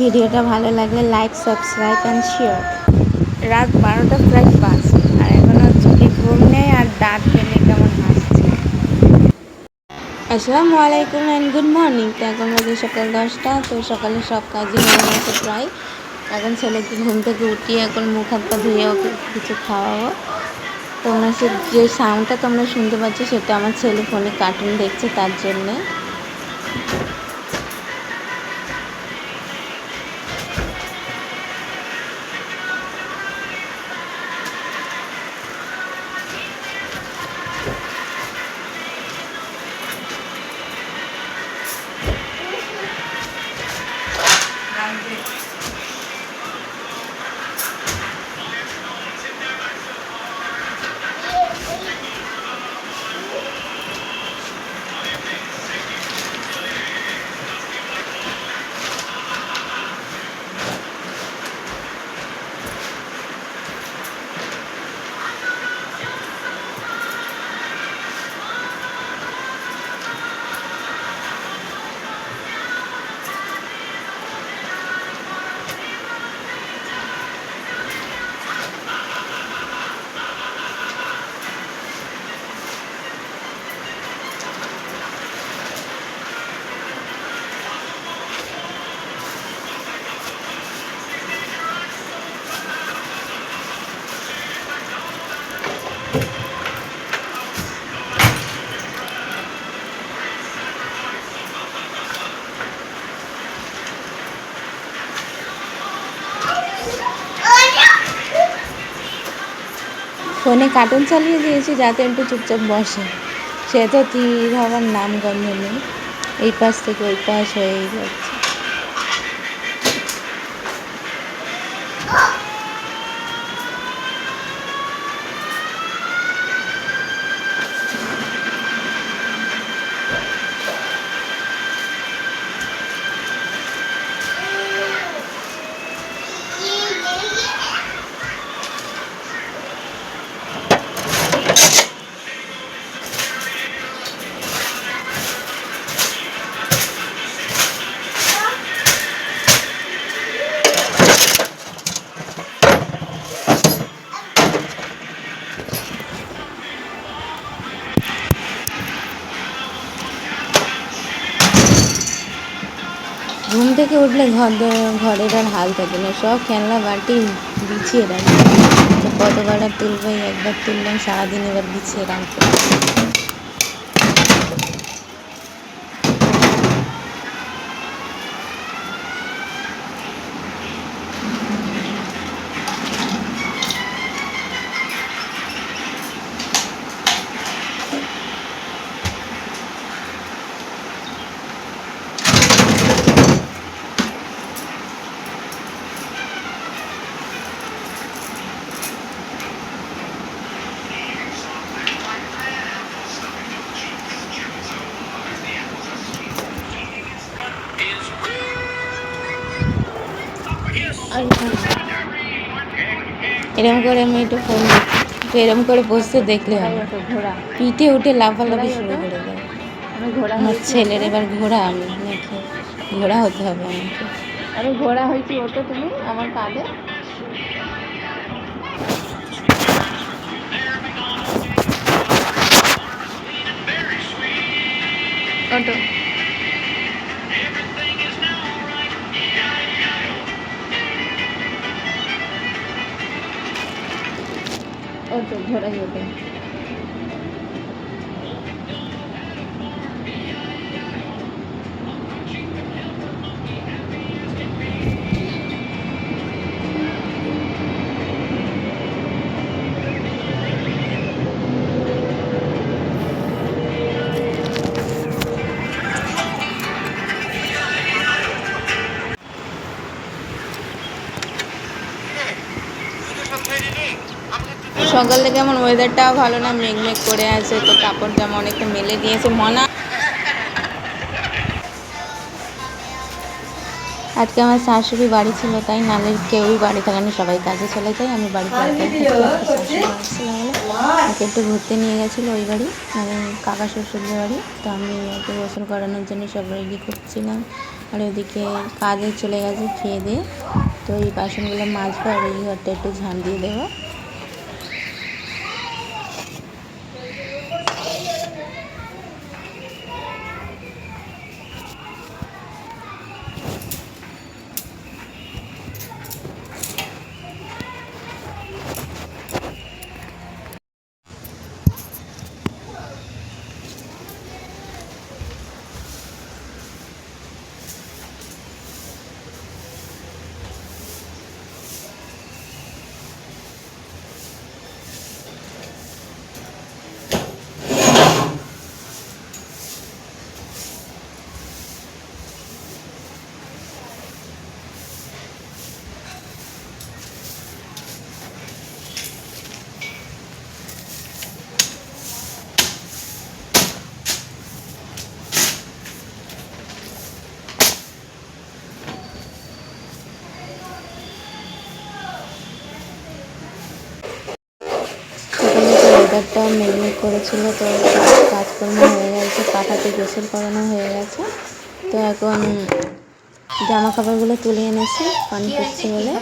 ভিডিওটা ভালো লাগলে লাইক, সাবস্ক্রাইব অ্যান্ড শেয়ার। রাত 12টা প্রায় বাজে আর এখনও চোখে ঘুম নেই আর দাঁত ফেলে কেমন হাসছে। আসসালামু আলাইকুম অ্যান্ড গুড মর্নিং। তো এখন বাজে সকাল 10টা। তো সকালে সব কাজই হয়ে গেছে প্রায়। এখন ছেলেকে ঘুম থেকে উঠিয়ে এখন মুখ হাত পা ধুয়ে ওকে কিছু খাওয়াবো। তোমরা যে সাউন্ডটা তোমরা শুনতে পাচ্ছ সেটা আমার ছেলে ফোনে কার্টুন দেখছে তার জন্যে। ফোনে কার্টুন চালিয়ে দিয়েছি যাতে একটু চুপচাপ বসে। সে তো তীর হওয়ার নাম গন্ধ নেই, এই পাশ থেকে ওই পাশ হয়েই যাচ্ছে। ঘুম থেকে উঠলে ঘরের আর হাল থাকে না, সব খেলনা বাটি বিছিয়ে রাখবে। তো কতবার আর তুলবে, একবার তুললাম সারাদিন এবার বিছিয়ে রাখবে। এরকম করে আমি একটু ফোন একটু এরকম করে বসতে দেখলে হবে, পিঠে উঠে লাফালাফি শুরু করে দেয়। আমার ছেলের এবার ঘোড়া, আমি নাকি ঘোড়া হতে হবে আমাকে। আমি ঘোড়া হয়েছি, ওটো তুমি আমার কাঁধে। ওটো ওটো ঘোড়া ওটো। সকালে কেমন ওয়েদারটাও ভালো না, মেঘ করে আছে। তো কাপড় জামা অনেকটা মেলে দিয়েছে মনা। আজকে আমার শাশুড়ি বাড়ি ছিল, তাই নালে কেউই বাড়ি থাকে না, সবাই কাজে চলে যায়। আমি বাড়িতে ওকে একটু ঘুরতে নিয়ে গেছিলো ওই বাড়ি, মানে কাকা শ্বশুরদের বাড়ি। তো আমি ওকে গোসল করানোর জন্য সব রেডি করছিলাম, আর ওদিকে কাজে চলে গেছে খেয়ে দিয়ে। তো এই বাসনগুলো মাজবো আর এই ঘরটা একটু ঝাঁট দিয়ে দেবো। সকালে তো ওয়েদারটা মেঘমেঘ করেছিল, তো কাজকর্ম হয়ে গেছে, পাখাতে গোসল করানো হয়ে গেছে। তো এখন জামা কাপড়গুলো তুলে এনেছি পানি পড়ছে বলে।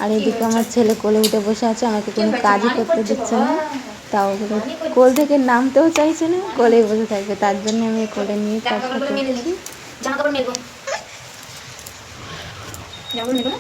আর এদিকে আমার ছেলে কোলে উঠে বসে আছে, আমাকে কোনো কাজই করতে দিচ্ছে না। তাও কোল থেকে নামতেও চাইছে না, কোলেই বসে থাকবে। তার জন্য আমি কোলে নিয়ে কাজটা করছি। জামা কাপড় মেলবো, জামা কাপড় মেলবো না।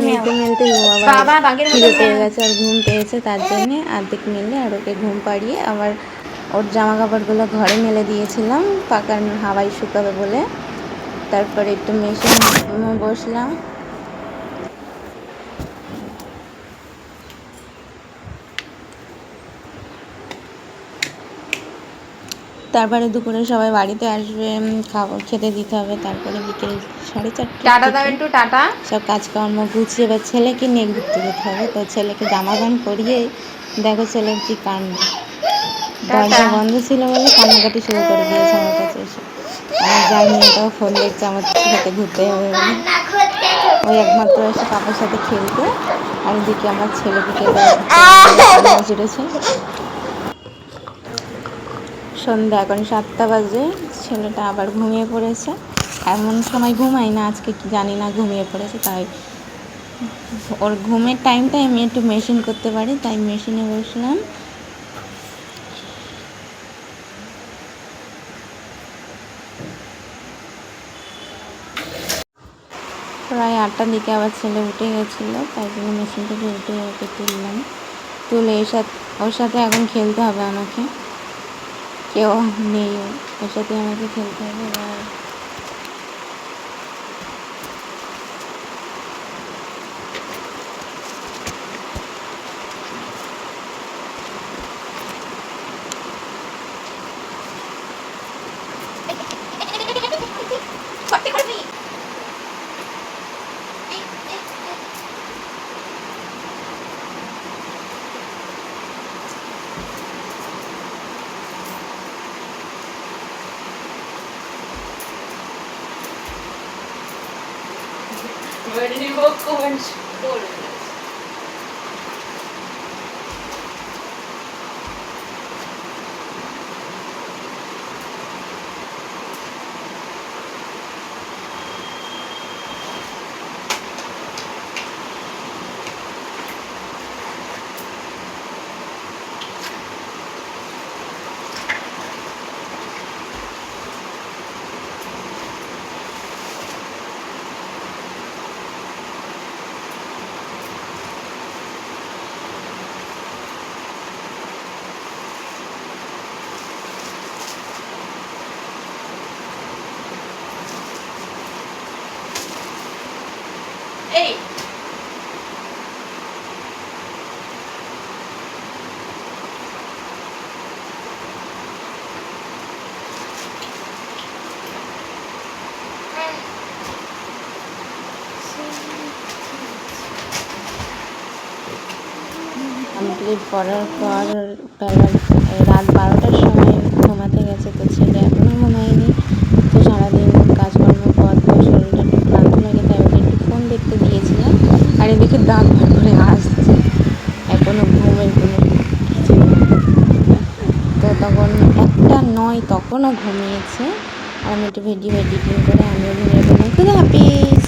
মেলতে মেলতে খিদে পেয়ে গেছে আর ঘুম পেয়েছে, তার জন্যে অর্ধেক মেলে আর ওকে ঘুম পাড়িয়ে আবার ওর জামা কাপড়গুলো ঘরে মেলে দিয়েছিলাম পাকার হাওয়ায় শুকাবে বলে। তারপরে একটু মেশিন বসলাম। তারপরে দুপুরে সবাই বাড়িতে আসবে, খাবার খেতে দিতে হবে। তারপরে বিকেল 4:30 সব কাজকর্ম গুছিয়ে এবার ছেলেকে নিয়ে ঘুরতে যেতে হবে। তো ছেলেকে জামা প্যান্ট পরিয়ে দেখো ছেলের কি কাণ্ড, দরজা বন্ধ ছিল বলে কান্নাকাটি শুরু করে দিয়েছে আমার কাছে এসে। আমার যার মেয়েটাও ফোন দেখছে আমার সাথে ঘুরতে হবে বলে, ওই একমাত্র এসে পাপার সাথে খেলতে। আর এদিকে আমার ছেলে বিকেলে জুড়েছে। সন্ধ্যা এখন 7টা বাজে, ছেলেটা আবার ঘুমিয়ে পড়েছে। এমন সময় ঘুমাই না, আজকে কি জানি না ঘুমিয়ে পড়েছে। তাই ওর ঘুমের টাইমটাই আমি একটু মেশিন করতে পারি, তাই মেশিনে বসলাম। প্রায় 8টার দিকে আবার ছেলে উঠে গেছিলো, তাই জন্য মেশিন থেকে উঠে ওকে তুললাম। তুলে ওর সাথে এখন খেলতে হবে আমাকে, কেউ নেই, ওর সাথে আমাকে খেলতে হবে। আর এই কমপ্লিট করার পর রাত 12টার সময় ঘুমাতে গেছে। তো ছেলে এখনও ঘুমায়নি। তো সারাদিন কাজকর্ম পর তো শরীরটা একটু ক্লান্ত লাগে, তাই ওকে একটু ফোন দেখতে দিয়েছিলাম। আর এদিকে দাঁত বার করে আসছে, এখনও ঘুমের কোনো কিছু নেই। তো তখন 1টা 9 তখনও ঘুমিয়েছে। আর আমি একটু ভিডিও এডিটিং করে আমিও ঘুমিয়ে পড়লাম। খুদা হাফিজ।